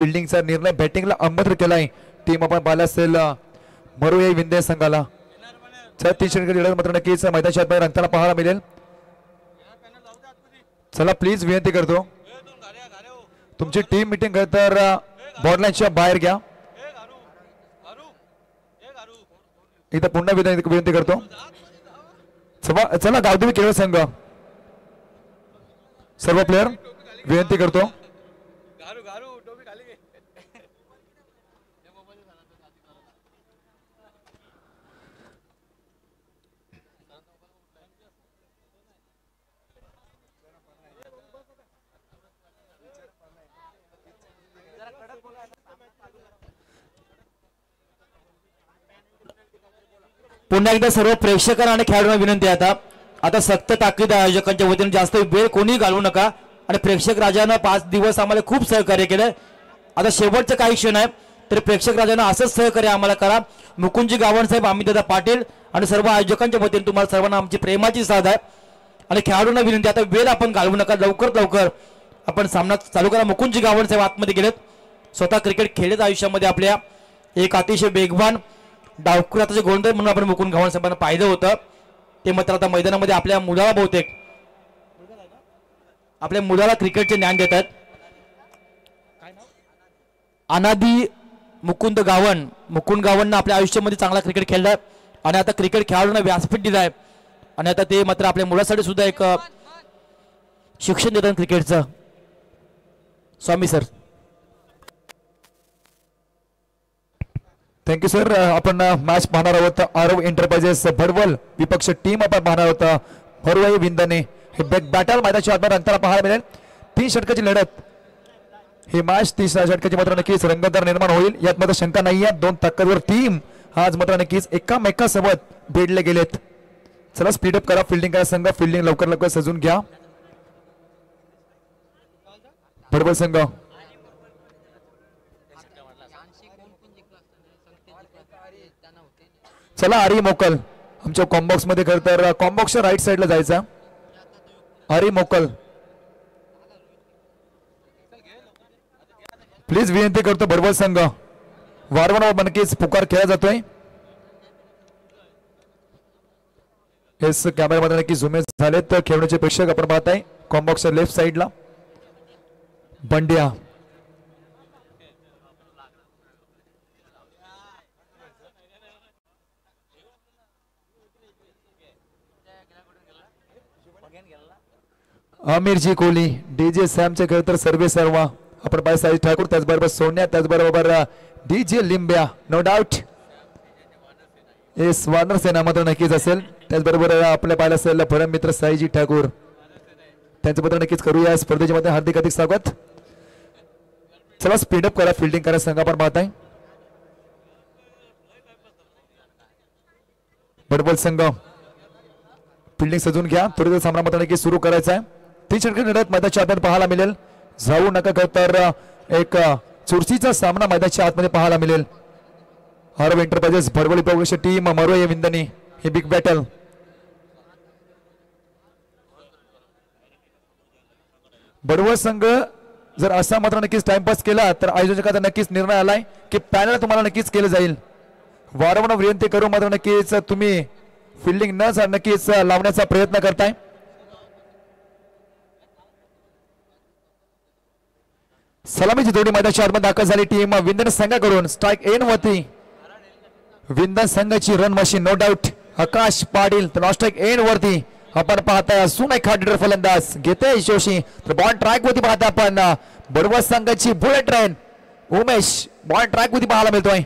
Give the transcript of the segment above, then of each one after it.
फिल्डिंगचा निर्णय बॅटिंगला आमंत्रित केलाय. टीम आपण पाहिला असेल मरुये विंदे संघाला. 36 षटकाची लढत मात्र नक्कीच मैदानाच्या आत रंगताना पाहायला मिळेल. चला प्लीज विनंती करतो, तुमची टीम मिटिंग तर बॉर्डलाईनच्या बाहेर घ्या. इथं पुन्हा विनंती करतो. चला गावदेवी खेळ संघ सर्व प्लेयर विनंती करतो. पुन्हा एकदा सर्व प्रेक्षकांना आणि खेळाडूंना विनंती आहे, आता सक्त ताकीद आयोजकांच्या वतीने जास्त वेळ कोणी घालवू नका. आणि प्रेक्षक राजानं 5 दिवस आम्हाला खूप सहकार्य केलं. आता शेवटचं काही क्षण आहे, तर प्रेक्षक राजानं असंच सहकार्य आम्हाला करा. मुकुंदजी गावण साहेब, अमितदादा पाटील आणि सर्व आयोजकांच्या वतीने तुम्हाला सर्वांना आमची प्रेमाची साथ आहे. आणि खेळाडूंना विनंती, आता वेळ आपण घालवू नका, लवकर आपण सामना चालू करा. मुकुंदजी गावण साहेब आतमध्ये गेलेत. स्वतः क्रिकेट खेळत आयुष्यामध्ये आपल्या एक अतिशय वेगवान डावखुराचे गोलंदाज म्हणून आपण मुकुंद गावण साहेबांना पाहिलं होतं. ते मात्र आता मैदानामध्ये आपल्या मुलाला बहुतेक आपल्या मुलाला क्रिकेटचे ज्ञान देतात. अनादी मुकुंद गावण आपल्या आयुष्यामध्ये चांगला क्रिकेट खेळलाय आणि आता क्रिकेट खेळाडूंना व्यासपीठ दिलाय. आणि आता ते मात्र आपल्या मुलासाठी सुद्धा एक शिक्षण देतात क्रिकेटचं. स्वामी सर. Thank you sir. आपण मॅच पाहणार आहोत. आरव एंटरप्राइजेस भडवल विपक्ष टीम आपण पाहणार आहोत. मरुये विंदने हे बॅटल मैदानाच्या आत रंगताना पाहायला मिळेल. 3 षटकाची लढत ही मॅच 30 षटकाची मात्र नक्कीच रंगतदार निर्माण होईल, यात मात्र शंका नाही आहे. 2 ताकदवर टीम आज मात्र नक्कीच एकामेकासोबत भेटले गेलेत. चला स्पीडअप करा, फिल्डिंग करा संघ, फिल्डिंग लवकर सजून घ्या. भडवल संघ चला. आरी मोकल आमच्या कॉम्बॉक्स मध्ये खरं तर कॉम्बॉक्सच्या राईट साईडला जायचं. आरी मोकल प्लीज विनंती करतो. भडवल संघ वारंवार नक्कीच पुकार केला जातोय. हेच कॅमेरामध्ये नक्की झुमे झालेत. तर खेळण्याचे प्रेक्षक आपण पाहताय कॉम्बॉक्सच्या लेफ्ट साईडला. बंड्या आमिरजी कोहली, डीजे सॅमचे खरं तर सर्व आपण पाहिजे. साई ठाकूर, त्याचबरोबर सोन्या, त्याचबरोबर डीजे लिंब्या, नो डाऊट. एस वानर सेना मात्र नक्कीच असेल. त्याचबरोबर आपल्या पाहिलं असेल परम मित्र साईजी ठाकूर, त्यांचं पत्र नक्कीच करूया स्पर्धेच्या मध्ये. हार्दिक स्वागत. चला स्पीडअप करा, फिल्डिंग करा संघ आपण पाहताय. भडवल संघ फिल्डिंग सजून घ्या. थोडं सामना मात्र नक्की सुरू करायचा आहे. 3 षटकाची लढत मैदानाच्या आत पाहायला मिळेल. जाऊ नका तर एक चुरशीचा सामना मैदानाच्या आतमध्ये पाहायला मिळेल. आरव एंटरप्राइजेस भडवल विपक्ष टीम मरुये विंदनी हे बिग बॅटल. भडवल संघ जर असा मात्र नक्कीच टाइमपास केला तर आयोजकाचा नक्कीच निर्णय आलाय की पॅनल तुम्हाला नक्कीच केलं जाईल. वारंवार विनंती करू मात्र नक्कीच तुम्ही फिल्डिंग न नक्कीच लावण्याचा प्रयत्न करताय. सलामीची जोडी मैदानाच्या आतमध्ये दाखल झाली. टीम विंदन संघाकडून स्ट्राइक एन वरती विंदन संघाची रन मशीन नो डाऊट आकाश पाटील. तर स्ट्राइक एन वरती आपण पाहताय असून एक हार्डर फलंदाज घेते जोशी. तर बॉल ट्रॅक वरती पाहताय आपण भडवल संघाची bullet train Umesh ball track वरती पाहायला मिळतोय.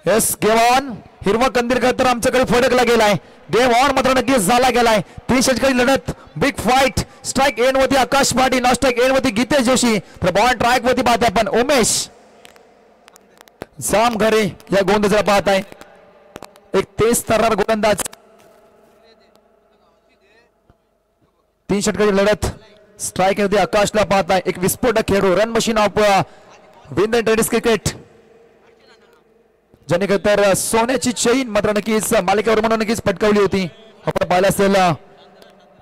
Yes game on. हिरवा कंदील तर आमच्याकडे फडकला गेलाय. गेम ऑन मात्र नक्कीच झाला गेलाय. 3 षटकाची लढत बिग फाईट. स्ट्राइक एन वरती आकाश पाटील, नॉन स्ट्राइक एन वरती गीतेश जोशी. तर बॉल ट्रॅक वरती पाहताय आपण उमेश जाम घरे या गोलंदाजाला पाहताय. एक तेज तर्रार गोलंदाज. 3 षटकाची लढत स्ट्राईक मध्ये आकाशला पाहताय एक विस्फोटक खेळाडू रन मशीन ऑफ विंद टेनिस क्रिकेट ज्याने तर सोन्याची चैन मात्र नक्कीच मालिकेवर म्हणून नक्कीच पटकावली होती. आपण पाहिलं असेल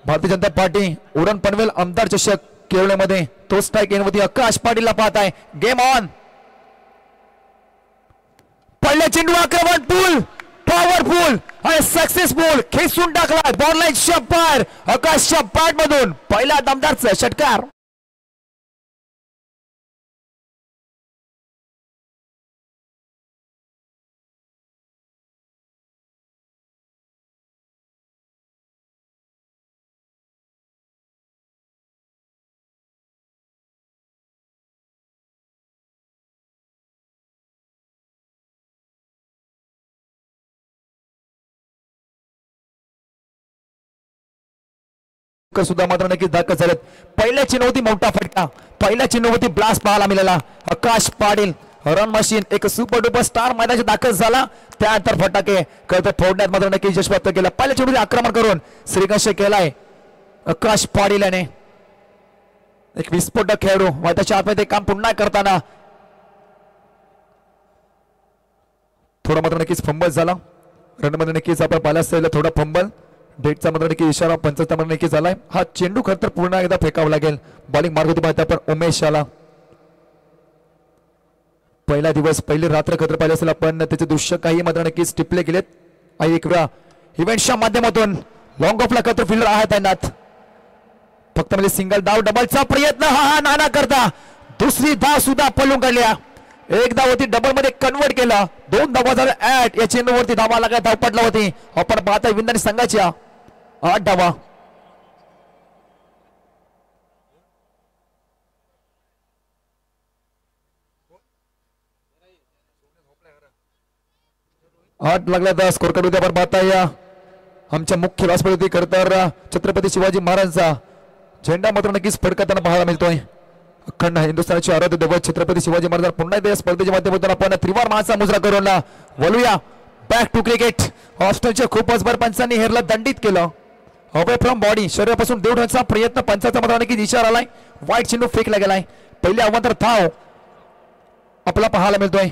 भारतीय जनता पार्टी उरण पनवेल आमदार चषक केरळमध्ये तो स्ट्राईक येण्यावरती आकाश पाटीलला पाहताय. Game on. पहिले चेंडू आक्रमण पूल पॉवरफुल आणि सक्सेसफुल खेचून टाकला बॉल लाईन शपार आकाशच्या पॅड मधून पहिला दमदारचा षटकार. सुद्धा मात्र नक्कीच दाखल झालेत. पहिल्या चिन्हवरती मोठा फटका पहिल्या चिन्हवरती ब्लास्ट पाहायला मिळाला. आकाश पाटील रन मशीन एक सुपर डुपर स्टार मैदानात दाखल झाला. त्यानंतर फटाके करत फोडण्यात मात्र नक्कीच यश प्राप्त केलं. पहिल्या चेंडूचे आक्रमण करून श्रीकांश केलाय आकाश पाटील याने. एक विस्फोटक खेळाडू मैदानाच्या आतमध्ये काम पुन्हा करताना थोडा मात्र नक्कीच फंबल झाला. रन मध्ये नक्कीच आपण पाहिलं असेल थोडा फंबल डेटचा मात्र नक्की इशारा पंचायत मध्ये नक्की झालाय. हा चेंडू खर तर पुन्हा एकदा फेकावा लागेल. बॉलिंग मार्ग होती पाहता पण उमेश आला. पहिला दिवस पहिली रात्र खतर पाहिजे असेल आपण त्याचे दृश्य काही मात्र नक्कीच टिपले गेलेत. एक वेळा इव्हेंटच्या माध्यमातून लॉंग ऑफला खतर फिल्डर आहे त्यांनात फक्त म्हणजे सिंगल धाव डबलचा प्रयत्न हा नाना करता दुसरी धाव सुद्धा पळून काढल्या. एक धाव होती डबल मध्ये कन्वर्ट केला. 2 धावा झाल्या ऍट या चेंडूवरती धावा लागला धाव पडला होती. आपण पाहता विंदाने संघाच्या 8 धावा. आठ लागला स्कोर कार्ड उद्या आपण पाहता या आमच्या मुख्य व्यासपीठावरती खरं तर छत्रपती शिवाजी महाराजांचा झेंडा मात्र नक्कीच फडकताना पाहायला मिळतोय. अखंड हिंदुस्थानचे आराध्य दैवत छत्रपती शिवाजी महाराज पुन्हा एकदा स्पर्धेच्या माध्यमातून आपण त्रिवार महाचा मुजरा करून वळूया बॅक टू क्रिकेट. ऑस्ट्रेलियाच्या खूपच भर पंचांनी हेरला दंडित केलं. अवे फ्रॉम बॉडी शरीरापासून दूर ठेवण्याचा प्रयत्न पंचाचा मात्र नक्कीच इशारा आलाय. वाईट चेंडू फेकला गेलाय. पहिले आव्हान तर धाव आपला पाहायला मिळतोय.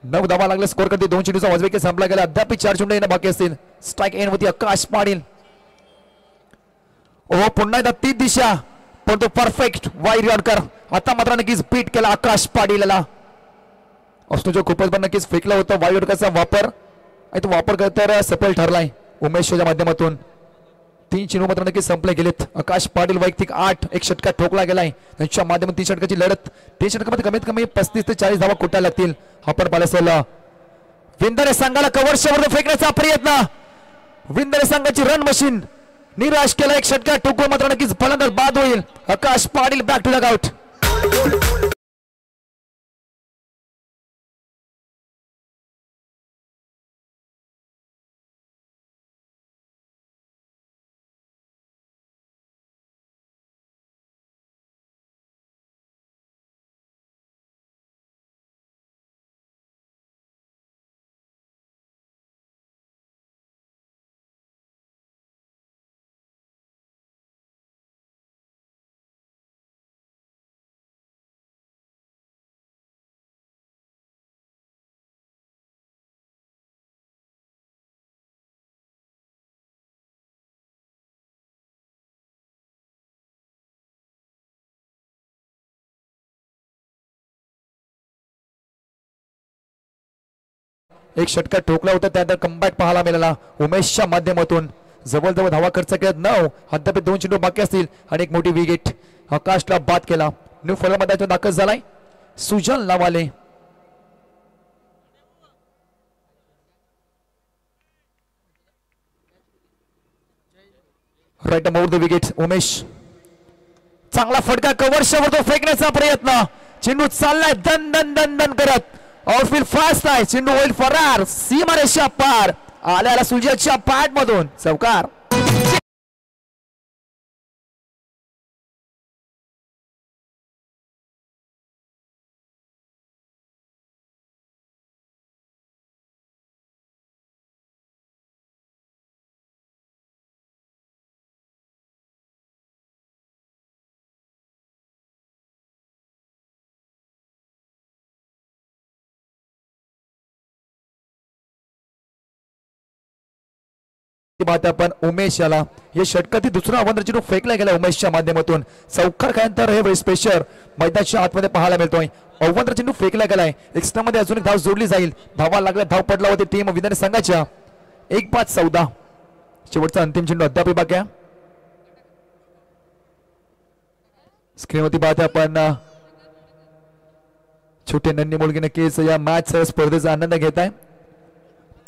9 धावा लागले स्कोर करते. 2 चेंडूचा वाजवेके संपला गेला. अद्याप 4 चेंडू येणं बाकी असतील. स्ट्राईक एन होती आकाश पाटील. ओ पुन्हा एकदा ती दिशा पण तो परफेक्ट वाईड यॉर्कर आता मात्र नक्कीच बीट केला आकाश पाटीलला. ऑस्ट्रेलिया खूपच पण नक्कीच फेकला होता वाईड यॉर्करचा वापर आणि तो वापर करता सफल ठरलाय उमेशच्या माध्यमातून. 3 चेंडू मात्र नक्कीच संपले गेलेत. आकाश पाटील वैयक्तिक 8 एक षटका ठोकला गेलाय त्यांच्या माध्यमातून 3 षटकाची लढत. 3 षटकामध्ये कमीत कमी 35 ते 40 धावा कुठायला लागतील. आपण पाहिलं असेल विंदरे संघाला कव्हरच्या फेकण्याचा प्रयत्न. विंदरे संघाची रन मशीन निराश केला. एक षटका ठोकून मात्र नक्कीच फलंदाज बाद होईल. Akash Patil back to the out. एक षटका ठोकला होता त्यानंतर कमबॅक पाहायला मिळाला उमेशच्या माध्यमातून. जवळजवळ धावा खर्च केला 9 अद्याप 2 चेंडू बाकी असतील आणि एक मोठी विकेट आकाशला बाद केला. न्यू फलंदाज दाखल झालाय सुजल नावाले. Right more the wicket Umesh. चांगला फटका कव्हरच्या वर तो फेकण्याचा प्रयत्न. चेंडू चाललाय दन दन दन दन करत. आउटफील्ड फास्ट आहे. चेंडू होईल फरार सीमारेषा पार. आल्याला सुजलच्या पॅड मधून चौकार. पाहता आपण उमेश याला हे षटकातील दुसरा अवंतर चेंडू फेकला गेला उमेशच्या माध्यमातून चौकार खाल्यानंतर हे स्पेशर मैदानाच्या आतमध्ये पाहायला मिळतोय अवंतर चेंडू फेकला गेलाय एक्स्ट्रा मध्ये अजून एक धाव जोडली जाईल धावा लागल्या धाव पडला होती टीम विधान संघाच्या 1-5-14 शेवटचा अंतिम चेंडू अद्याप बाकी आहे स्क्रीनवरती पाहता आपण छोटे नन्नी मुलगी नक्कीच या मॅच स्पर्धेचा आनंद घेत आहे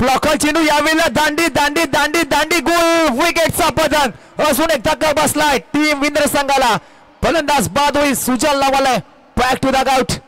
ब्लॉकर चेंडू यावेळेला दांडी दांडी दांडी दांडी गोल विकेटचा पतन अजून एक धक्का बसलाय टीम विंद्र संघाला फलंदाज बाद होईल सुजल नावाला back to the out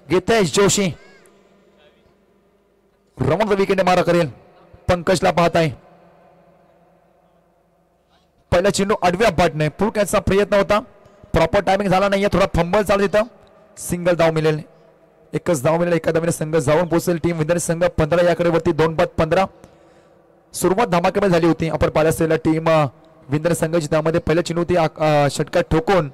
Geetesh Joshi round wicket मारा करेल पंकजला पाहत आहे पहिला चेंडू आडव्या बाटने फुल कॅचचा प्रयत्न होता प्रॉपर टायमिंग झाला नाहीये थोडा फंबल चालू तिथं सिंगल धाव मिळेल एकच धाव मिळेल एका धावीने संघ जाऊन पोहोचेल टीम विद्यार्थी संघ 15 याकडे वरती 2-15 सुरुवात धमाकेमध्ये झाली होती आपण पाहिलं असलेल्या टीम विद्यार्थी संघाची त्यामध्ये पहिला चेंडू ती षटकात ठोकून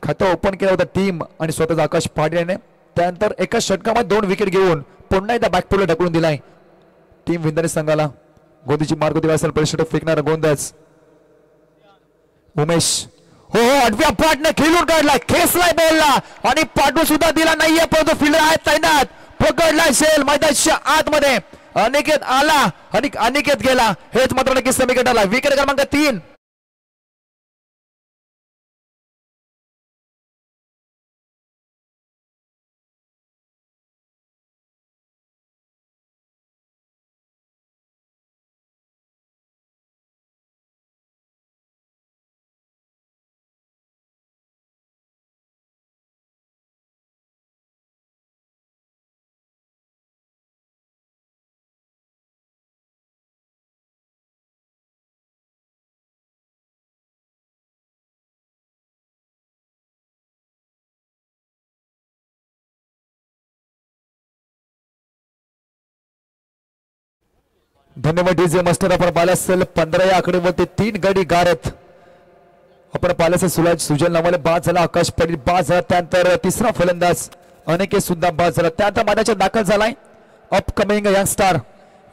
खातं ओपन केलं होतं टीम आणि स्वतःच आकाश पाटील याने त्यानंतर एका षटकामध्ये 2 विकेट घेऊन पुन्हा एकदा बॅकफुटला ढकलून दिलाय टीम विंदाने संघाला गोंदीची मार्ग दिला असेल परिषद फेकणारा गोंदाज उमेश हो हो आडव्या पाटने खेळून काढला खेचलाय बॉलला आणि पाठवून सुद्धा दिला नाहीये परंतु फिल्डर आहेत तैनात पकडलाय शेल मैदानाच्या आतमध्ये अनिकेत आला आणि अनिकेत गेला हेच मात्र नक्कीच समीकरणाला विकेट क्रमांक 3 धन्यवाद डीजे मास्टर आपण पाहिलं असेल 15 या आकडेवरती 3 गडी गारत आपण पाहिलं असेल सुजल नावाले बाद झाला आकाश पाटील बाद झाला त्यानंतर तिसरा फलंदाज अनेके सुद्धा बाद झाला त्यानंतर मैदानात दाखल झालाय अपकमिंग यंगस्टार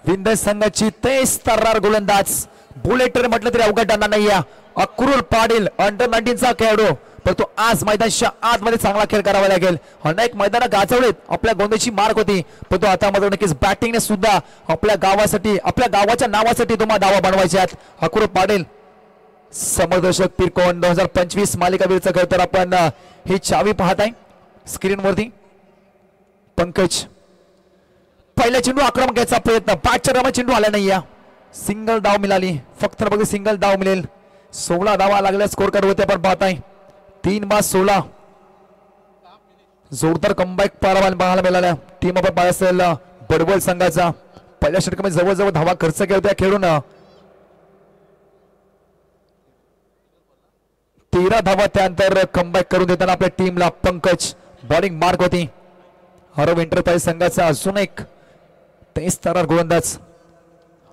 विंध्य संघाची 23 तर्रार गोलंदाज बुलेटर म्हटलं तरी अवघड ठरणार नाही अक्रूर पाटील अंडर 19 चा खेळाडू परंतु आज मैदानाच्या आतमध्ये चांगला खेळ करावा लागेल अनेक मैदान गाजवलेत आपल्या गोंदीची मार्क होती परंतु आता मात्र नक्कीच बॅटिंगने सुद्धा आपल्या गावासाठी आपल्या गावाच्या नावासाठी तुम्हाला दावा बनवायचे आहेत अक्रूर पाटील समरदर्शक पिरकोन 2025 मालिकावीरचा खेळ तर आपण ही चावी पाहत आहे स्क्रीनवरती पंकज पहिल्या चेंडू आक्रमक घ्यायचा प्रयत्न 5 रन चेंडू आला नाही सिंगल धाव मिळाली फक्त बघा सिंगल धाव मिळेल 16 धावा लागल्या स्कोर कार्ड होते आपण पाहत आहे 3-16 जोरदार कमबॅक पाहायला मिळाला टीम आपण पाहिलं असेल बडवल संघाचा पहिल्या षटकामध्ये जवळजवळ धावा खर्च केला होत्या खेळून 13 धावा त्यानंतर कमबॅक करून देताना आपल्या टीमला पंकज बॉलिंग मार्क होती हरव एंटरप्राइज संघाचा अजून एक 23 तर्रार गोलंदाज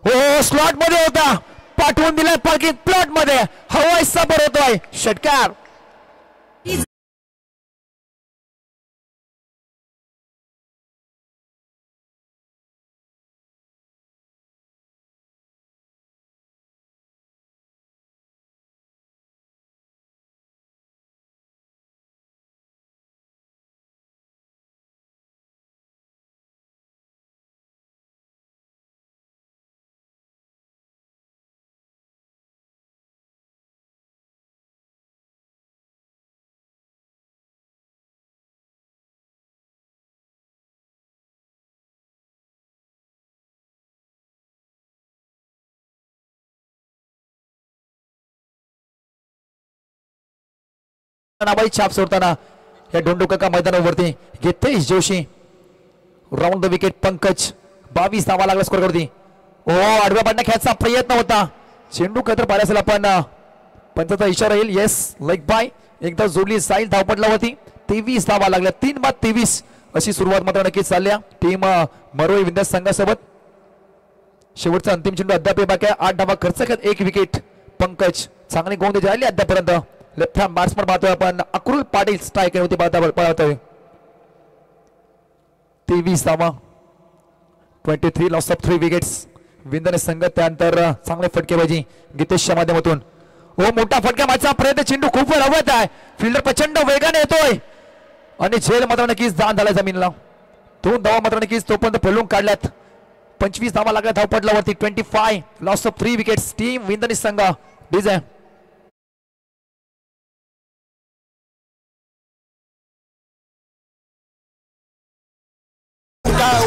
हो स्लॉट मध्ये होता पाठवून दिलाय पार्किंग प्लॉट मध्ये हवाई सबर होतोय षटकार. नावाई छाप सोडताना या डोंडुका मैदानावरती Gitesh Joshi. Round the wicket Pankaj 22 धावा लागला स्कोर करती. ओ आडव्या पाडण्या खेळायचा प्रयत्न होता चेंडू खतर पाहिला असेल आपण पंचाचा इशारा येईल. येस लेग बाय एकदा जोडली जाईल धावपटला होती. 23 धावा लागल्या 3-23 अशी सुरुवात मात्र नक्कीच चालल्या टीम मरोई विद्या संघासोबत. शेवटचा अंतिम चेंडू अद्याप बाकी 8 धावा खर्च करत 1 विकेट. पंकज चांगली गोंधळी झाली अद्यापर्यंत. लेफ्ट हँड बॅट्समन पाहतोय आपण अक्रुल पाटील स्ट्राईक होती पाहतोय. 23 धावा 23 लॉस ऑफ 3 विकेट्स. विंदने संघ त्यानंतर चांगले फटकेबाजी गितेशच्या माध्यमातून. ओ मोठा फटका मारण्याचा प्रयत्न चेंडू खूप वेळ हवत आहे. फिल्डर प्रचंड वेगाने येतोय आणि झेल मात्र नक्कीच दान झाला जमीनला. 2 धावा मात्र नक्कीच तोपर्यंत फुलून काढल्यात. 25 धावा लागल्या धावपटलावरती. 25 लॉस ऑफ 3 विकेट्स. टीम विंदने संघ डिझाय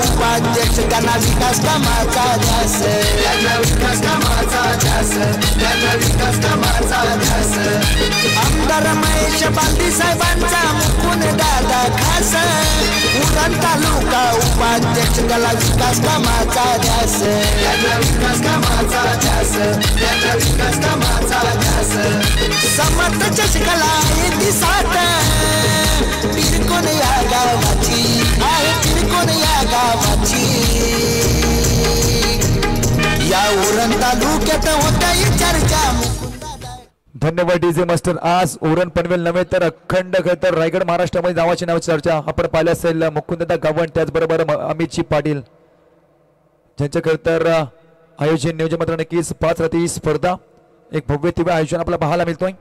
उपाध्यक्ष त्यांना विकास कामाचा ध्यास. आमदार महेश बालदी साहेबांचा मुकुंद दादा खास. उरण तालुका उपाध्यक्ष त्याला विकास कामाचा ध्यास. समर्थ चषकाला येते साथ. तिरकोण या गावाची आहे तिरकोण या गावाची. या उरण तालुक्यात होता चर्चा. धन्यवाद डीजे मास्टर. आज उरण पनवेल नव्हे तर अखंड तर रायगड महाराष्ट्रामध्ये नावाची चर्चा आपण पाहिलं असेल. मुकुंददा गावण त्याचबरोबर अमितजी पाटील ज्यांच्या तर आयोजन नियोजन मात्र नक्कीच 5 रात्री स्पर्धा एक भव्य दिव्य आयोजन आपल्याला पाहायला मिळतोय.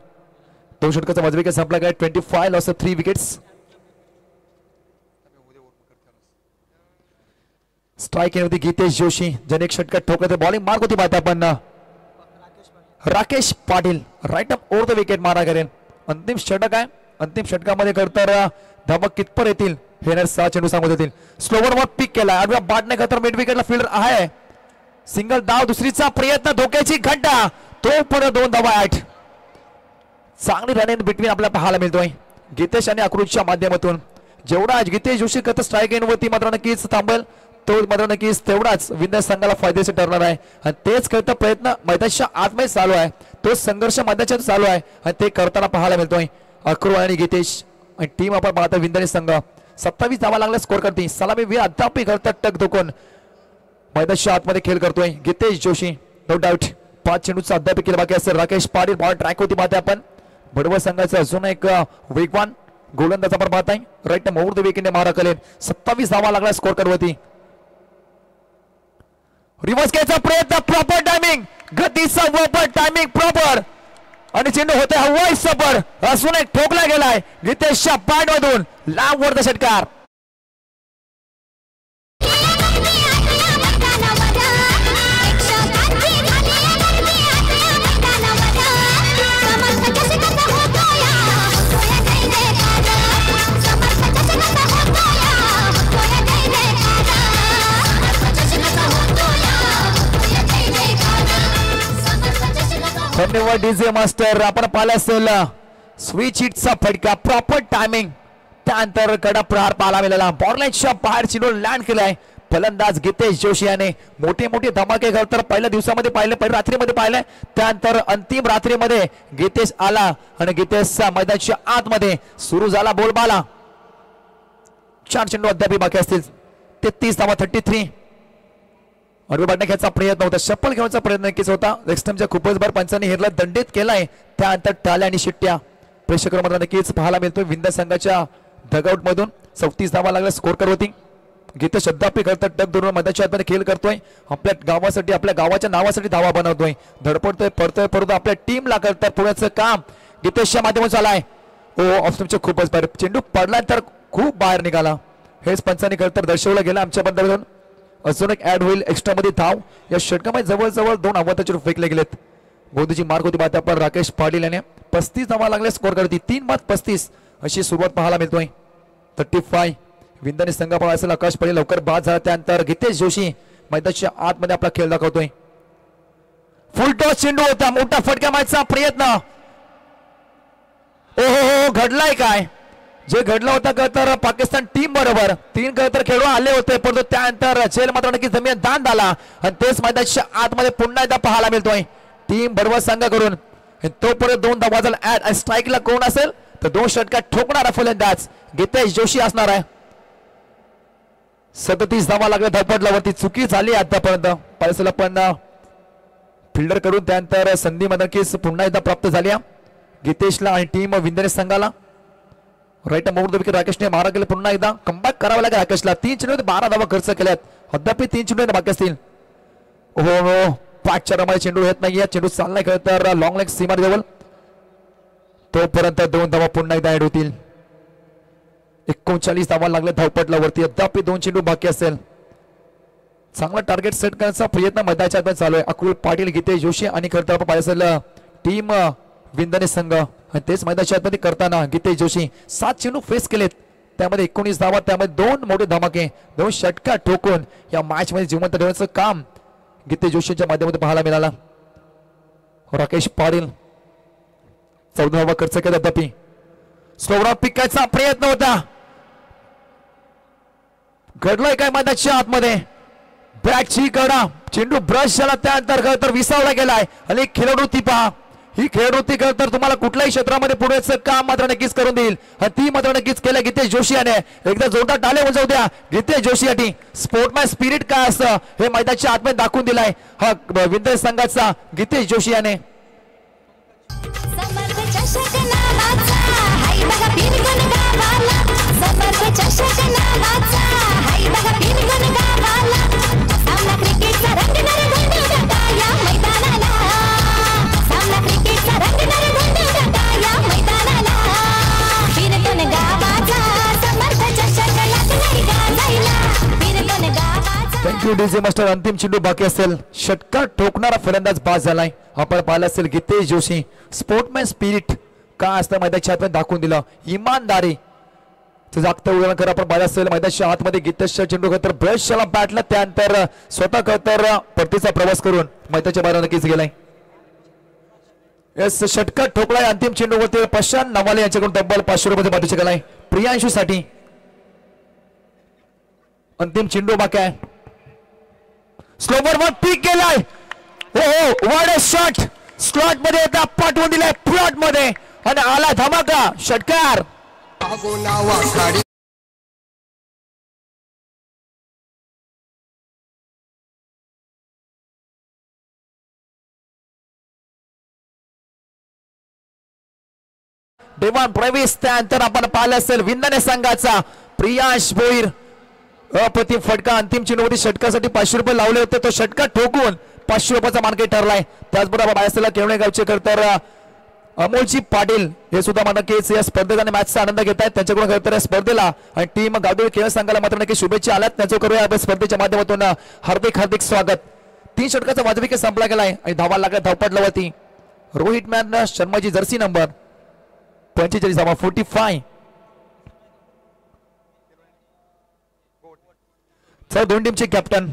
2 षटकाचा वाजवी विकेट संपला काय. 25 लॉस ऑफ 3 विकेट्स. स्ट्राईक होती गितेश जोशी ज्याने एक षटकात ठोकलं. बॉलिंग मार्क होती पाहता आपण राकेश पाटील राईट अप ओव्हर द विकेट मारा करेल. अंतिम षटक आहे. अंतिम षटकामध्ये तर धाबक कितपर येतील हे 6 चेंडू सांगत येतील. स्लोवर वर पिक केला आडव्या बाटने तर मिड विकेटला फिल्डर आहे. सिंगल धाव दुसरीचा प्रयत्न धोक्याची घंटा तो परत 2 धावा 8. चांगली रन इन बिटवीन आपल्याला पाहायला मिळतोय गितेश आणि अक्रूजच्या माध्यमातून. जेवढा आज गितेश जोशी करत स्ट्राईक वरती मात्र नक्कीच थांबेल तो मात्र नक्कीच तेवढाच विंध्य संघाला फायदेशीर ठरणार आहे. आणि तेच करता प्रयत्न मैदानाच्या आतमध्ये चालू आहे. तो संघर्ष मैदानाच्या चालू आहे आणि ते करताना पाहायला मिळतोय अक्रू आणि गितेश. आणि टीम आपण पाहता विंध्य संघ 27 धावा लागला स्कोर करते. सलामी वीर अद्याप करतात टक धोकून मैदानाच्या आतमध्ये खेळ करतोय गितेश जोशी. नो डाऊट 5 चेंडूचा अद्याप केला बाकी असेल. राकेश पाटील बॉल ट्रॅक होती पाहते आपण. भडवळ संघाचा अजून एक वेगवान गोलंदाज आपण पाहताय. राईट ओव्हर द विकेटने मारा करेल. 27 धावा लागला स्कोर करवती. रिव्हर्स घ्यायचा प्रयत्न प्रॉपर टायमिंग गतीचा प्रॉपर टायमिंग प्रॉपर आणि चेंडू होते हवाई सबर असून एक ठोकला गेलाय गितेशच्या पॅड मधून लांब वर षटकार. धन्यवाद डीजे मास्टर. आपण पाहिलं असेल स्विच हिटचा फटका प्रॉपर टायमिंग त्यानंतर कडा प्रहार पाहायला मिळाला. बॉर्लाईनच्या बाहेर चेंडू लँड केलाय फलंदाज गितेश जोशी याने. मोठे मोठे धमाके घर तर पहिल्या दिवसामध्ये पाहिले पहिल्या रात्रीमध्ये पाहिलंय. त्यानंतर अंतिम रात्रीमध्ये गितेश आला आणि गितेशच्या मैदानाच्या आतमध्ये सुरू झाला बोलबाला. 4 चेंडू अद्याप बाकी असतील. 33 धावा 33 अडवे बाटण्या घ्यायचा प्रयत्न होता, शप्पल घेण्याचा प्रयत्न नक्कीच होता. एक्स्ट्रीमच्या खूपच बार पंचांनी हेरला दंडित केलाय. त्यानंतर टाळ्या आणि शिट्ट्या प्रेक्षकांमध्ये नक्कीच पाहायला मिळतोय. विंध्य संघाच्या डगआउट मधून 34 धावा लागल्या स्कोर करवती. गीत शब्दापी करतात टक धरून मैदानाच्या आतमध्ये खेळ करतोय. आपल्या गावासाठी आपल्या गावाच्या नावासाठी धावा बनवतोय. धडपडतोय पडतोय परंतु आपल्या टीमला करतात पुण्याचं काम गीतेशच्या माध्यमातून चालाय. ऑफस्टमच्या खूपच बाहेर चेंडू पडला तर खूप बाहेर निघाला. हेच पंचांनी करतात दर्शवलं गेलं आमच्या बंधावरून. अजून एक ऍड होईल एक्स्ट्रा मध्ये धाव. या षटकामध्ये जवळजवळ 2 अवताचे चेंडू फेकले गेलेत. गोदीची मार्क होती बात आपण राकेश पाटील याने 35 धावा लागले स्कोर करती. 3-35 अशी सुरुवात पाहायला मिळतोय. 35 विंदाने संघ पाहायला असेल. आकाश पाटील लवकर बाद झाला. त्यानंतर गीतेश जोशी मैदानाच्या आतमध्ये आपला खेळ दाखवतोय. फुल टॉस चेंडू होता. मोठा फटका मारण्याचा प्रयत्न. ओहो घडलाय काय जे घडलं होतं का तर पाकिस्तान टीम बरोबर 3 तर खेळू आले होते परंतु त्यानंतर झेल मात्र नक्कीच जमीन दान झाला आणि तेच मैदानाच्या आतमध्ये पुन्हा एकदा पाहायला मिळतोय टीम बरोबर संघाकडून. तोपर्यंत 2 धावा झाला ऍड आणि स्ट्राईकला कोण असेल तर 2 षटका ठोकणारा फलंदाज गीतेश जोशी असणार आहे. 37 धावा लागल्या धडपडल्यावरती चुकी झाली आतापर्यंत पायसला पण फिल्डर करून त्यानंतर संधी नक्कीच पुन्हा एकदा प्राप्त झाली गीतेशला आणि टीम विंदने संघाला. राईट मोड विकेट राकेशने मारा केले. पुन्हा एकदा कमबॅक करावा लागेल राकेशला. 3 चेंडू 12 धावा खर्च केल्यात. अद्याप 3 चेंडू बाकी असतील. हो 5 मध्ये चेंडू येत नाही. चेंडू चाललाय खेळ तर लॉंग लेग सीमा जवळ. तोपर्यंत 2 धावा पुन्हा एकदा ऍड होतील. 39 धावा लागले धावपटलावरती. अद्याप 2 चेंडू बाकी असेल. चांगला टार्गेट सेट करण्याचा प्रयत्न मैदानाच्या आत चालू आहे. अकुल पाटील गीतेश जोशी आणि खरं आपण पाहिजे टीम विंदने संघ आणि तेच मैदानाच्या आतमध्ये करताना गीतेश जोशी 7 चेंडू फेस केलेत. त्यामध्ये 19 धावा त्यामध्ये 2 मोठे धमाके 2 षटका ठोकून या मॅच मध्ये जिवंत ठेवण्याचं काम गीतेश जोशीच्या माध्यमातून पाहायला मिळाला. राकेश पाटील 14 धावा खर्च केला. अद्याप स्लोवरा पिकायचा प्रयत्न होता. घडलाय काय मैदानाच्या आतमध्ये बॅटची कडा चेंडू ब्रश झाला त्यानंतर तर विसावला गेलाय आणि खेळाडू ती पहा. ही खेळाडू तर तुम्हाला कुठल्याही क्षेत्रामध्ये पुढेच काम मात्र नक्कीच करून देईल आणि ती मात्र नक्कीच केलं गीतेश जोशी याने. एकदा जोरदार टाळे वाजवू द्या गीतेश जोशी यासाठी. स्पोर्टमॅन स्पिरिट काय असतं हे मैदानाच्या आतमध्ये दाखवून दिलाय हा विंध्य संघाचा गीतेश जोशी याने. Thank you DJ master. अंतिम चेंडू बाकी असेल. षटका ठोकणारा फलंदाज बाद झालाय. आपण पाहिलं असेल गीतेश जोशी. स्पोर्टमॅन स्पिरिट काय असतं मैदानाच्या आतमध्ये दाखवून दिलं. इमानदारी जागतं उदाहरण खरं आपण पाहिलं असेल मैदानाच्या आतमध्ये गीतेशचा चेंडू तर ब्रशला बॅटला त्यानंतर स्वतः तर परतीचा प्रवास करून मैदानाच्या बाहेर नक्कीच गेलाय. यस षटका ठोकलाय. अंतिम चेंडूवरती प्रशांत नवाले यांच्याकडून तब्बल 500 रुपये बाजूचे केलाय. प्रियांशू साठी अंतिम चेंडू बाकी आहे. स्लोवर वर पीक गेलाय. हो व्हाट अ शॉट. स्लॉट मध्ये आता पाठवून दिलाय प्लॉट मध्ये आणि आला धमाका षटकार. डेव्हॉन ब्रेव्हिस त्यानंतर आपण पाहिलं असेल विंदने संघाचा प्रियांश भोईर. अप्रतिम फटका. अंतिम चेंडूवरती षटकासाठी 500 रुपये लावले होते. तो षटका ठोकून 500 रुपयाचा मार्केट ठरलाय. त्याचबरोबर बायसला केवणे गावचे तर अमोलजी पाटील हे सुद्धा मला केस या स्पर्धेत आणि मॅचचा आनंद घेत आहेत. त्यांच्याकडून खरं या स्पर्धेला आणि टीम गावदेवी खेळ संघाला मात्र नक्की शुभेच्छा आल्यात. त्यांचं करूया या स्पर्धेच्या माध्यमातून हार्दिक स्वागत. 3 षटकाचा वाजवी संपला गेलाय आणि धावा लागल्या धावपटलावरती. रोहित मॅन शर्माची जर्सी नंबर 45 धावा 45. सर 2 टीमचे कॅप्टन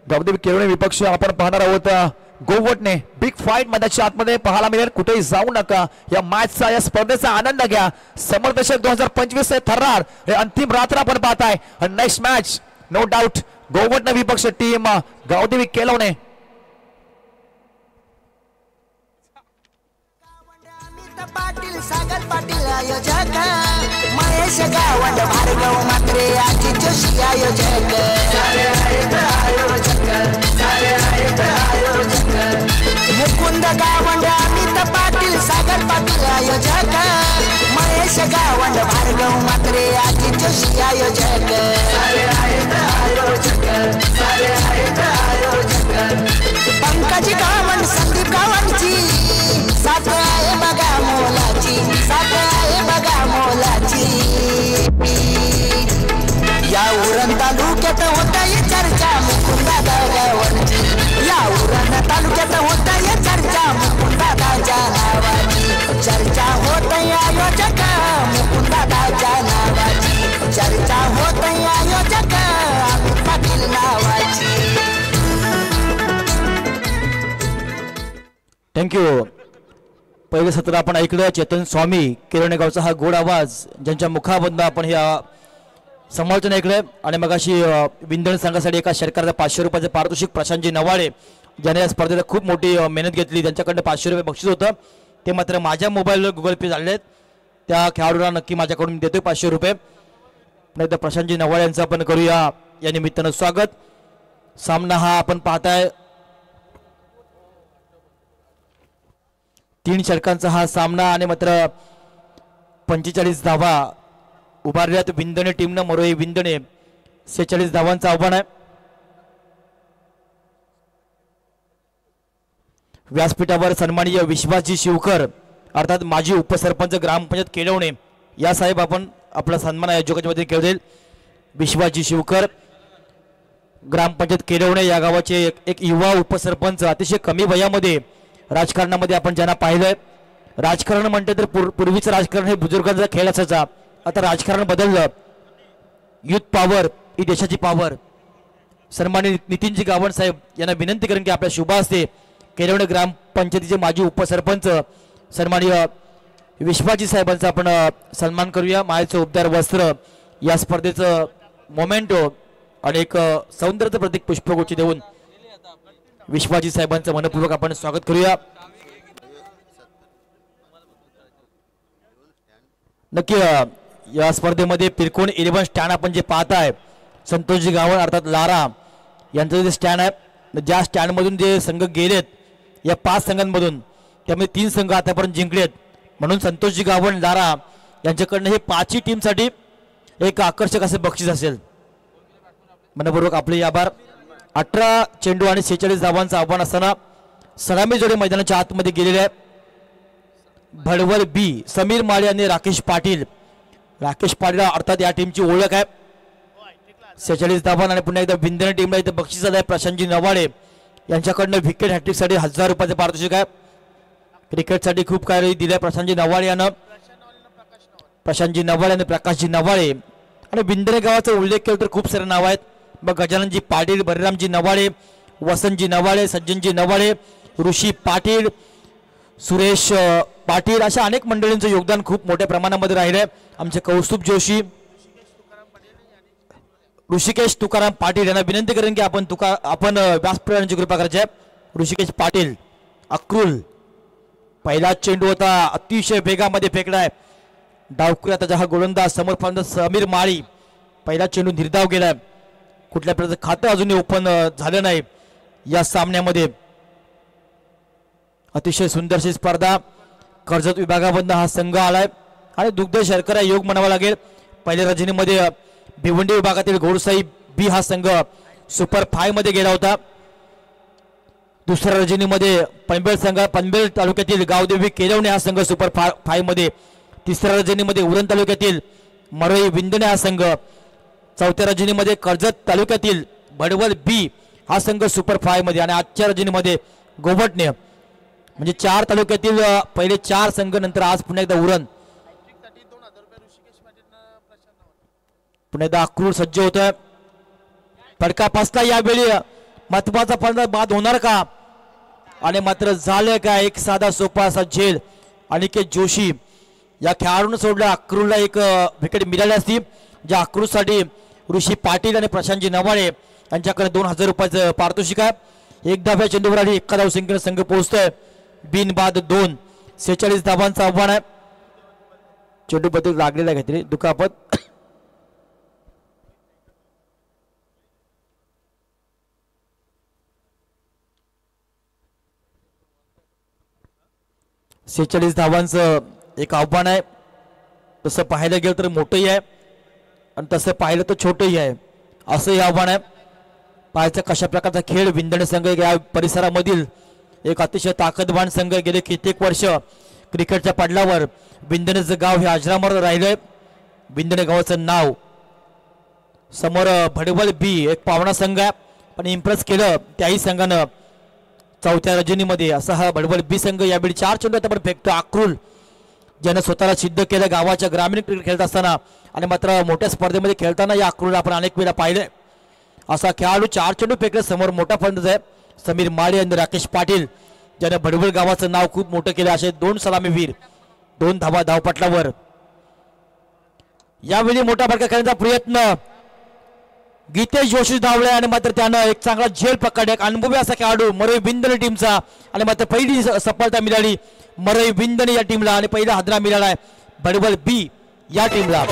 गावदेवी केवळे विपक्ष आपण पाहणार आहोत. गोवटने बिग फाईट मैदानाच्या आतमध्ये पाहायला मिळेल. कुठेही जाऊ नका. या मॅचचा या स्पर्धेचा आनंद घ्या. समरदशक 2025 थर्रार हे अंतिम रात्र आपण पाहताय. नेक्स्ट मॅच नो डाऊट गोवटने विपक्ष टीम गावदेवी केलवणे. पाटील सागर पाटील आयोजक महेश गावंड भार्गव मात्रे आजी जोशी आयोजक. जोशी आयोजक पंकज गावण संदीप गावणची साथ आहे बघा मोलाची साथ आहे बघा मोलाची या उरण तालुक्यात होता ये चर्चा मुकुंदा गावणची या उरण तालुक्यात होता ये चर्चा मुकुंदाच्या नावाची चर्चा होत आयोजक मुकुंदाच्या नावाची चर्चा होत आयोजक अमित पाटील नावाची. थँक्यू. पहिले सत्र आपण ऐकलं चेतन स्वामी किरणेगावचा हा गोड आवाज ज्यांच्या मुखाबद्दल आपण ह्या समालोचन ऐकलंय. आणि मगाशी विंधण संघासाठी एका सरकारचं 500 रुपयाचं पारितोषिक प्रशांतजी नवाळे ज्याने या स्पर्धेला खूप मोठी मेहनत घेतली त्यांच्याकडनं 500 रुपये बक्षीस होतं ते मात्र माझ्या मोबाईलवर गुगल पे झाले आहेत. त्या खेळाडूला नक्की माझ्याकडून देतोय 500 रुपये. नाही तर प्रशांतजी नवाळे यांचं आपण करूया या निमित्तानं स्वागत. सामना हा आपण पाहताय 3 षटकांचा हा सामना आणि मात्र 45 धावा उभारल्यात विंधणे टीमनं. मरोई विंधणे 46 धावांचं आव्हान आहे. व्यासपीठावर सन्माननीय विश्वासजी शिवकर अर्थात माजी उपसरपंच ग्रामपंचायत केलवणे या साहेब आपण आपला सन्मान आयोजकांच्या मध्ये केले. विश्वासजी शिवकर ग्रामपंचायत केलवणे या गावाचे एक युवा उपसरपंच अतिशय कमी वयामध्ये राजकारणामध्ये आपण ज्यांना पाहिलंय. राजकारण म्हणते तर पूर्वीचं राजकारण हे बुजुर्गांचा खेळ असायचा. आता राजकारण बदललं. युथ पॉवर ही देशाची पॉवर. सन्माननीय नितीनजी गावण साहेब यांना विनंती करेन की आपल्या शुभ हस्ते केलवणे ग्रामपंचायतीचे माजी उपसरपंच सन्माननीय विश्वासजी साहेबांचा आपण सन्मान करूया. मायेचं उबदार वस्त्र या स्पर्धेचं मोमेंटो आणि एक सौंदर्याचं प्रतीक पुष्पगुच्छ देऊन विश्वासजी साहेबांचं मनपूर्वक आपण स्वागत करूया. नक्की या स्पर्धेमध्ये पिरकोण 11 स्टँड आपण जे पाहताय संतोषजी गावण अर्थात लारा यांचं जे स्टँड आहे ज्या स्टँडमधून जे संघ गेलेत या 5 संघांमधून त्यामध्ये 3 संघ आतापर्यंत जिंकलेत. म्हणून संतोषजी गावण लारा यांच्याकडनं हे 5ही टीमसाठी एक आकर्षक असे बक्षीस असेल. मनपूर्वक आपले आभार. 18 चेंडू आणि 46 धावांचं आव्हान असताना सलामी जोडे मैदानाच्या आतमध्ये गेलेले आहे. भडवल बी समीर माळे आणि राकेश पाटील. राकेश पाटील अर्थात या टीमची ओळख आहे. 46 धावा आणि पुन्हा एकदा विंधणे टीमला इथे बक्षीस आहे. प्रशांतजी नवाळे यांच्याकडनं विकेट हॅट्रिकसाठी 1000 रुपयाचे पारितोषिक आहे. क्रिकेटसाठी खूप काही दिलंय प्रशांतजी नवाळे यानं. प्रशांतजी नवाळे आणि प्रकाशजी नवाळे आणि विंधणे गावाचा उल्लेख केला तर खूप सारे नाव आहेत. मग गजाननजी पाटील बलरामजी नवाळे वसंतजी नवाळे सज्जनजी नवाळे ऋषी पाटील सुरेश पाटील अशा अनेक मंडळींचं योगदान खूप मोठ्या प्रमाणामध्ये राहिलंय. आमचे कौस्तुभ जोशी ऋषिकेश तुकाराम पाटील यांना विनंती करेन की आपण व्यासपीठाची कृपा करायची आहे. ऋषिकेश पाटील अक्रूल पहिला चेंडू होता अतिशय वेगामध्ये फेकलाय. डावकुऱ्या त्याचा हा गोलंदाज समोर समीर माळी पहिला चेंडू निर्धाव गेलाय. कुठल्या प्रकारचं खातं अजूनही ओपन झालं नाही या सामन्यामध्ये. अतिशय सुंदरशी स्पर्धा कर्जत विभागामधून हा संघ आलाय आणि दुग्ध शर्करा योग म्हणावा लागेल. पहिल्या रजनीमध्ये भिवंडी विभागातील घोडसाई बी हा संघ सुपर 5 मध्ये गेला होता. दुसऱ्या रजनीमध्ये पनवेल तालुक्यातील गावदेवी केलवणे हा संघ सुपर 5 मध्ये. तिसऱ्या रजनीमध्ये उरण तालुक्यातील मरोई विंधणे हा संघ. चौथ्या रजनीमध्ये कर्जत तालुक्यातील भडवल बी हा संघ सुपर 5 मध्ये. आणि आजच्या रजनीमध्ये गोवटणे म्हणजे 4 तालुक्यातील पहिले 4 संघ नंतर आज पुन्हा एकदा उरण. पुन्हा एकदा अक्रूर सज्ज होत आहे. फटका पासला यावेळी महत्वाचा फलंदाज बाद होणार का आणि मात्र झालं का एक साधा सोपा असा झेल. अनिकेत जोशी या खेळाडून सोडलं. अक्रूरला एक विकेट मिळाली असती. ज्या अक्रूरसाठी ऋषी पाटील आणि प्रशांतजी नवाळे यांच्याकडे 2000 रुपयाचं पारितोषिक आहे. एक धाव्या चेंडूवर आणि 1 धाव संख्येने संघ पोहोचतोय. बिनबाद 2 46 धावांचं आव्हान आहे. चेंडू बद्दल लागलेला काहीतरी दुखापत. धावांचं एक आव्हान आहे. तसं पाहायला गेलं तर मोठंही आहे आणि तसं पाहिलं तर छोटंही आहे, असं हे आव्हान आहे. पाहायचं कशा प्रकारचा खेळ विंधणे संघ या परिसरामधील एक अतिशय ताकदवान संघ गेले कित्येक वर्ष क्रिकेटच्या पडल्यावर विंधणेचं गाव हे अजरामर राहिलंय. विंधणे गावाचं नाव समोर भडवल बी एक पावणा संघ आहे, पण इम्प्रेस केलं त्याही संघानं चौथ्या रजनीमध्ये. असा हा भडवल बी संघ यावेळी 4 चेंडू आता पण फेकतो. अक्रूल ज्यानं स्वतःला सिद्ध केलं गावाच्या ग्रामीण क्रिकेट खेळत असताना आणि मात्र मोठ्या स्पर्धेमध्ये खेळताना या अक्रूलला आपण अनेक वेळा पाहिलंय. असा खेळाडू 4 चेंडू फेकले. समोर मोठा फलंदाज आहे समीर माळे आणि राकेश पाटील ज्याने भडवल गावाचं नाव खूप मोठं केलं. असे 2 सलामीवीर 2 धावा धावपटलावर. यावेळी मोठा फटका खेळण्याचा प्रयत्न गीतेश जोशी धावले आणि मात्र त्यानं एक चांगला झेल पकडला. एक अनुभवी असा खेळाडू मरई विंधणे टीमचा आणि मात्र पहिली सफलता मिळाली मरई विंधणे या टीमला आणि पहिला हादरा मिळालाय भडवल बी या टीमला.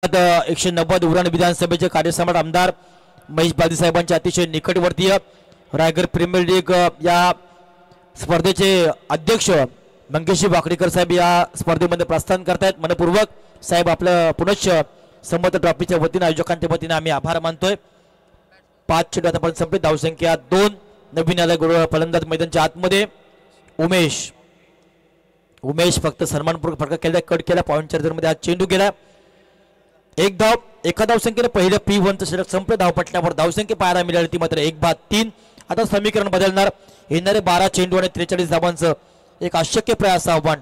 आता 190 उरण विधानसभेचे कार्यसम्राट आमदार महेश बालदी साहेबांच्या अतिशय निकटवर्तीय रायगड प्रीमियर लीग या स्पर्धेचे अध्यक्ष मंगेशजी वाकडीकर साहेब या स्पर्धेमध्ये प्रस्थान करतायत. मनपूर्वक साहेब आपलं पुनश्च समर्थ ट्रॉफीच्या वतीने आयोजकांच्या वतीने आम्ही आभार मानतोय. 5 चेंडू आतापर्यंत संपले. धावसंख्या 2. नवीन आला फलंदाज मैदानच्या आतमध्ये उमेश फक्त सन्मानपूर्वक फटका केला. कट केला. पॉईंट चार्जर मध्ये आज चेंडू गेला. एक धाव एका धावसंख्येने पहिलं P1 षटक संपलं. धावपटल्यावर धावसंख्या पाहायला मिळाली ती मात्र 1/3. आता समीकरण बदलणार. येणारे 12 चेंडू आणि 43 धावांचं एक अशक्यप्राय असं आव्हान.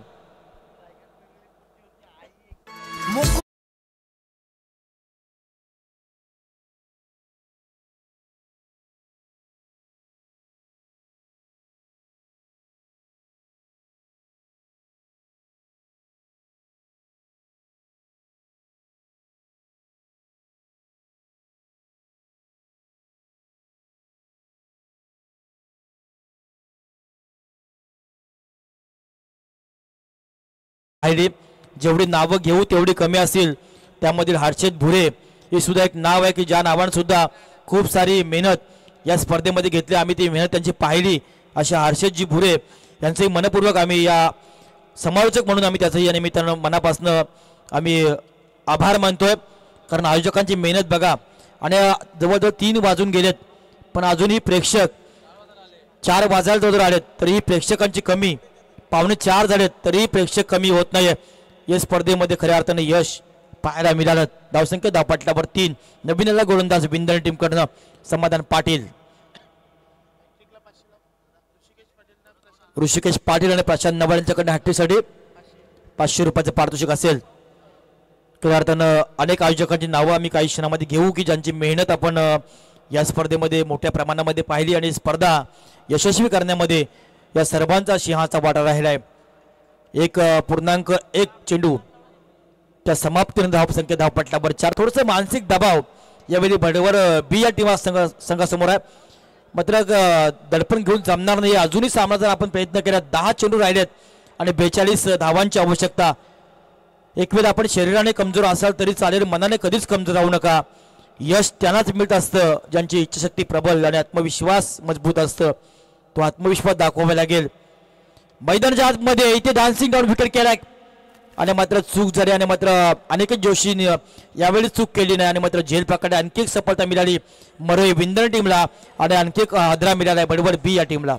जेवढी नावं घेऊ तेवढी कमी असतील. त्यामधील हर्षद भुरे हे सुद्धा एक नाव आहे की ज्या नावाने सुद्धा खूप सारी मेहनत या स्पर्धेमध्ये घेतली. आम्ही ती मेहनत त्यांची पाहिली. अशा हर्षदजी भुरे यांचंही मनपूर्वक आम्ही या समालोचक म्हणून आम्ही त्याचंही या निमित्तानं मनापासून आम्ही आभार मानतोय. कारण आयोजकांची मेहनत बघा आणि जवळजवळ 3 वाजून गेलेत पण अजूनही प्रेक्षक 4 वाजायला जवळ आलेत तरीही प्रेक्षकांची कमी. 3:45 झालेत तरीही प्रेक्षक कमी होत नाहीये. या स्पर्धेमध्ये खऱ्या अर्थाने यश पाहायला मिळालं. धावसंख्या धावपटलावर 3. नवीन गोलंदाज विंधणे टीमकडनं समाधान पाटील, ऋषिकेश पाटील आणि प्रशांत नवाल यांच्याकडनं हॅट्रिकसाठी 500 रुपयाचं पारितोषिक असेल. खऱ्या अर्थानं अनेक आयोजकांची नावं आम्ही काही क्षणामध्ये घेऊ की ज्यांची मेहनत आपण या स्पर्धेमध्ये मोठ्या प्रमाणामध्ये पाहिली आणि स्पर्धा यशस्वी करण्यामध्ये या सर्वांचा सिंहाचा वाटा राहिला आहे. 1.1 चेंडू त्या समाप्तीनंतर धावसंख्या धावपटलावर 4. थोडंसं मानसिक दबाव यावेळी भडवल बी या टीम संघासमोर आहे. मात्र दडपण घेऊन जमणार नाही. अजूनही सामना जर आपण प्रयत्न केला 10 चेंडू राहिलेत आणि 42 धावांची आवश्यकता. एक वेळ आपण शरीराने कमजोर असाल तरी चालेल, मनाने कधीच कमजोर राहू नका. यश त्यांनाच मिळत असतं ज्यांची इच्छाशक्ती प्रबल आणि आत्मविश्वास मजबूत असतं. तो आत्मविश्वास दाखवावा लागेल. मैदानाच्या आतमध्ये इथे डान्सिंग डाऊन विकेट केलाय आणि मात्र चूक झाली आणि मात्र अनिकेत जोशीने यावेळी चूक केली नाही आणि मात्र झेल पकडे आणखी एक सफलता मिळाली मरोई विंधणे टीमला आणि आणखी एक हादरा मिळाला भडवल बी या टीमला.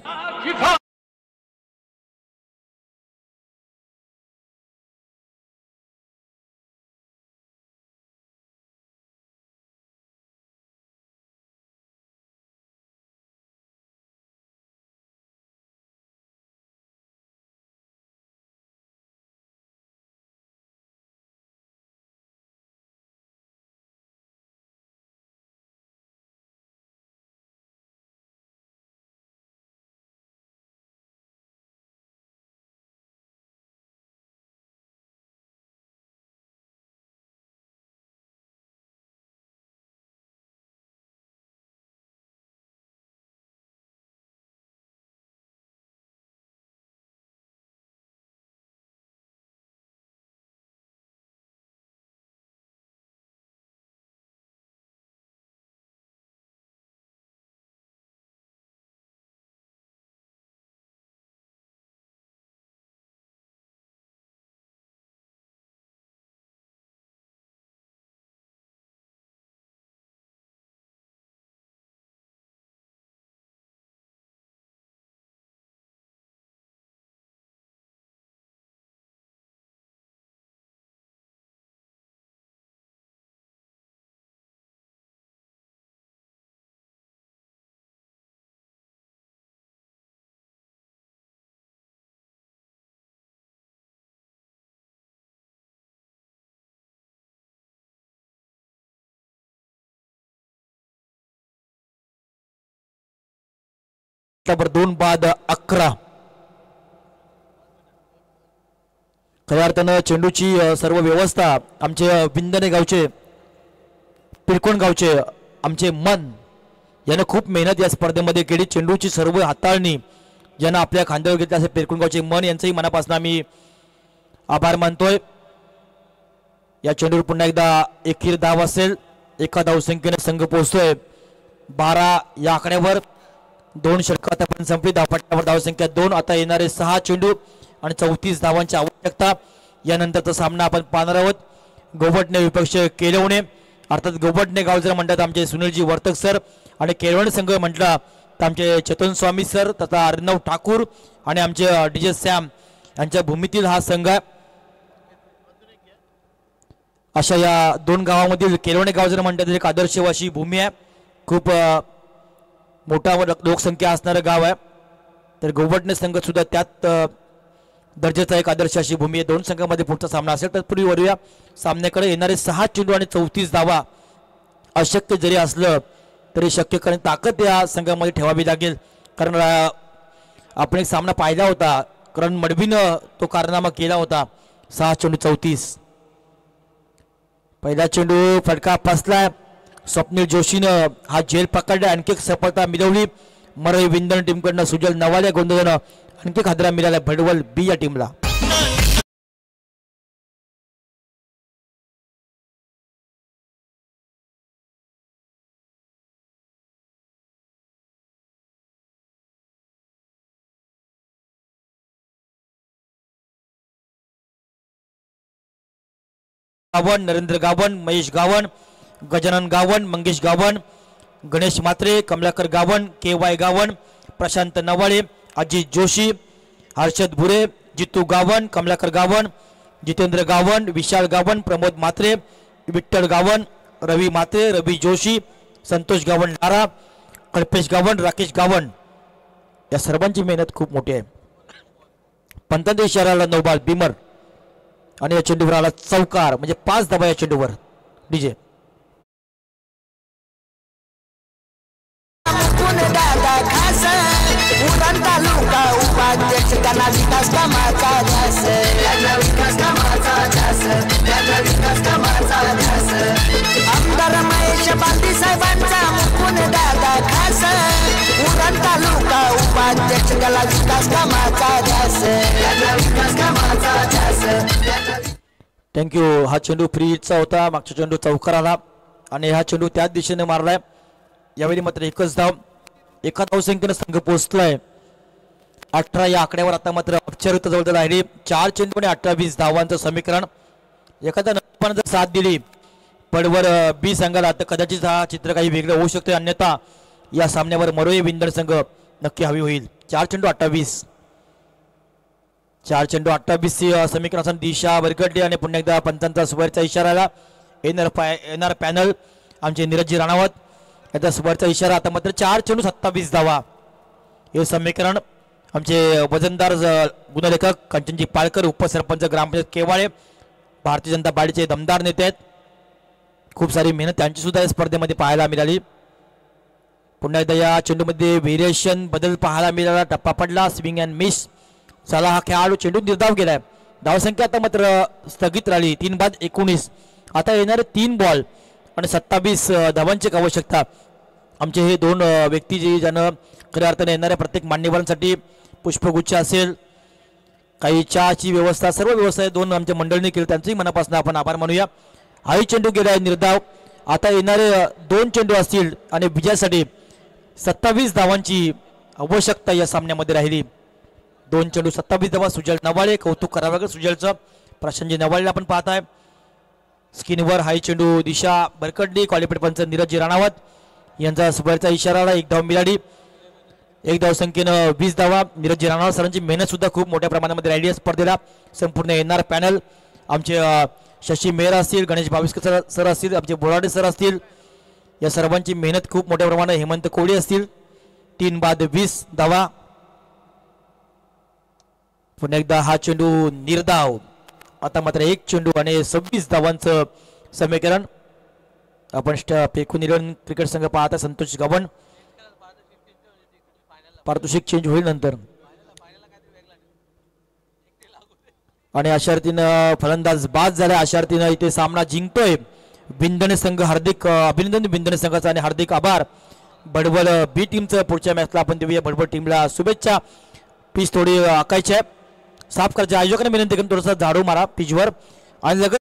षटकावर 2 बाद 11. खऱ्या अर्थानं चेंडूची सर्व व्यवस्था आमचे विंदणे गावचे पिरकोण गावचे आमचे मन यानं खूप मेहनत या स्पर्धेमध्ये केली. चेंडूची सर्व हाताळणी ज्यानं आपल्या खांद्यावर घेतली असे पिरकोण गावचे मन यांचंही मनापासून आम्ही आभार मानतोय. या चेंडूवर पुन्हा एकदा एकीर धाव असेल. एका धावसंख्येने संघ पोहोचतोय 12 या आकड्यावर. 2 षटकं आतापर्यंत संपली. धावपट्ट्यावर धावसंख्या 2. आता येणारे 6 चेंडू आणि 34 धावांची आवश्यकता. यानंतरचा सामना आपण पाहणार आहोत. गोवटणे विपक्ष केलवणे. अर्थात गोवटणे गाव जर म्हणतात आमचे सुनीलजी वर्तक सर आणि केळवणे संघ म्हटला तर आमचे चेतन स्वामी सर तथा अर्णव ठाकूर आणि आमचे डीजे सॅम यांच्या भूमीतील हा संघ आहे. अशा या 2 गावामधील केलवणे गाव जर म्हणतात एक आदर्श अशी भूमी आहे. खूप मोठा लोकसंख्या असणारं गाव आहे. तर गोवटणे संघ सुद्धा त्यात दर्जाचा एक आदर्श अशी भूमी आहे. 2 संघांमध्ये पुढचा सामना असेल. तर पूर्वी वरूया सामन्याकडे. येणारे 6 चेंडू आणि 34 धावा अशक्य जरी असलं तरी शक्य करण्याची ताकद या संघामध्ये ठेवावी लागेल. कारण आपण एक सामना पाहिला होता. कारण मडवीनं तो कारनामा केला होता. 6 चेंडू 34. पहिला चेंडू फटका फसलाय. स्वप्नील जोशीनं हा झेल पकडला. आणखी एक सफलता मिळवली. मरई विंदण टीमकडनं सुजल नवाले गोंधळानं आणखी हादरा मिळाला भडवल बी या टीमला. गावन, नरेंद्र गावन, महेश गावन, गजानन गावन, मंगेश गावन, गणेश मात्रे, कमलाकर गावन, KY गावन, प्रशांत नवाळे, अजित जोशी, हर्षद भुरे, जितू गावन, कमलाकर गावन, जितेंद्र गावन, विशाल गावन, प्रमोद मात्रे, विठ्ठल गावन, रवी मात्रे, रवी जोशी, संतोष गावन नारा, कल्पेश गावन, राकेश गावन या सर्वांची मेहनत खूप मोठी आहे. पंतांच्या इशाराला 9 बॉल बिमर आणि या चेंडूवर आला चौकार. म्हणजे 5 धावा या चेंडूवर. डीजे दादा खास उरण तालुका उपाध्यक्ष त्यांना विकास कामाचा ध्यास. आमदार महेश बालदी साहेबांचा मुकुन दादा खास उरण तालुका उपाध्यक्ष त्याला विकास कामाचा ध्यास. थँक्यू. हा चेंडू फ्री हिटचा होता. मागचा चेंडू चौकार आला आणि हा चेंडू त्याच दिशेने मारलाय. यावेळी मात्र एकच धाव. एका धावसंख्येनं संघ पोहोचलाय 18 या आकड्यावर. आता मात्र अक्षरयुक्त जवळ राहिली. 4 चेंडू आणि 28 धावांचं समीकरण. एखाद्या नशिबानं जर साथ दिली पडवर बी संघाला तर कदाचित हा चित्र काही वेगळं होऊ शकतं. अन्यथा या सामन्यावर मरोई विंदण संघ नक्की हवी होईल. 4 चेंडू 28. 4 चेंडू 28 समीकरण दिशा भरकटली आणि पुन्हा एकदा पंचांचा सुवरचा इशारा आला. येणार पॅनल आमचे नीरजजी राणावत याचा सुवरचा इशारा. आता मात्र 4 चेंडू 27 धावा हे समीकरण. आमचे वजनदार गुणलेखक कंचनजी पाळकर, उपसरपंच ग्रामपंचायत केवाळे, भारतीय जनता पार्टीचे दमदार नेते आहेत. खूप सारी मेहनत त्यांची सुद्धा या स्पर्धेमध्ये पाहायला मिळाली. पुन्हा एकदा या चेंडूमध्ये व्हेरिएशन बदल पाहायला मिळाला. टप्पा पडला. स्विंग अँड मिस चला. हा खेळाडू चेंडू निर्धाव केलाय. धावसंख्या आता मात्र स्थगित राहिली. 3 बाद 19. आता येणारे 3 बॉल आणि 27 धावांची आवश्यकता. आमचे हे 2 व्यक्ती जे ज्यानं खऱ्या अर्थाने येणाऱ्या प्रत्येक मान्यवरांसाठी पुष्पगुच्छ असेल, काही चहाची व्यवस्था, सर्व व्यवस्था 2 आमच्या मंडळींनी केली. त्यांचंही मनापासून आपण आभार मानूया. हाही चेंडू गेलाय निर्धाव. आता येणारे 2 चेंडू असतील आणि विजयासाठी 27 धावांची आवश्यकता या सामन्यामध्ये राहिली. 2 चेंडू 27 धावा. सुजल नवाळे, कौतुक करावं लागेल सुजलचं. प्रशांतजी नवाळेला आपण पाहताय स्क्रीनवर. हाय चेंडू दिशा भरकटली. क्वालिफाईड पंच नीरजजी राणावत यांचा सुवरचा इशारा आला. 1 धाव मिळाली. 1 धाव संख्येनं 20 धावा. नीरजजी राणावत सरांची मेहनत सुद्धा खूप मोठ्या प्रमाणामध्ये राहिली आहे स्पर्धेला. संपूर्ण येणार पॅनल आमचे शशी मेहरा असतील, गणेश भाविस्कर सर असतील, आमचे बोराडे सर असतील, या सर्वांची मेहनत खूप मोठ्या प्रमाणात. हेमंत कोळी असतील. 3 बाद 20 धावा. पुन्हा एकदा हा चेंडू निर्धाव. आता मात्र 1 चेंडू आणि 26 धावांचं समीकरण. आपण पेखून क्रिकेट संघ पाहता. संतोष गवन पारितोषिक चेंज होईल नंतर. आणि अशा रीतीनं फलंदाज बाद झाला. अशा रीतीनं इथे सामना जिंकतोय बिंदणे संघ. हार्दिक अभिनंदन बिंदणे संघाचा आणि हार्दिक आभार भडवल बी टीमचं. पुढच्या मॅचला आपण देऊया भडवल टीमला शुभेच्छा. पिच थोडी आकायची आहे, साफ करायची. आयोजकांना विनंती करून थोडंसं झाडू मारा पिचवर आणि लगेच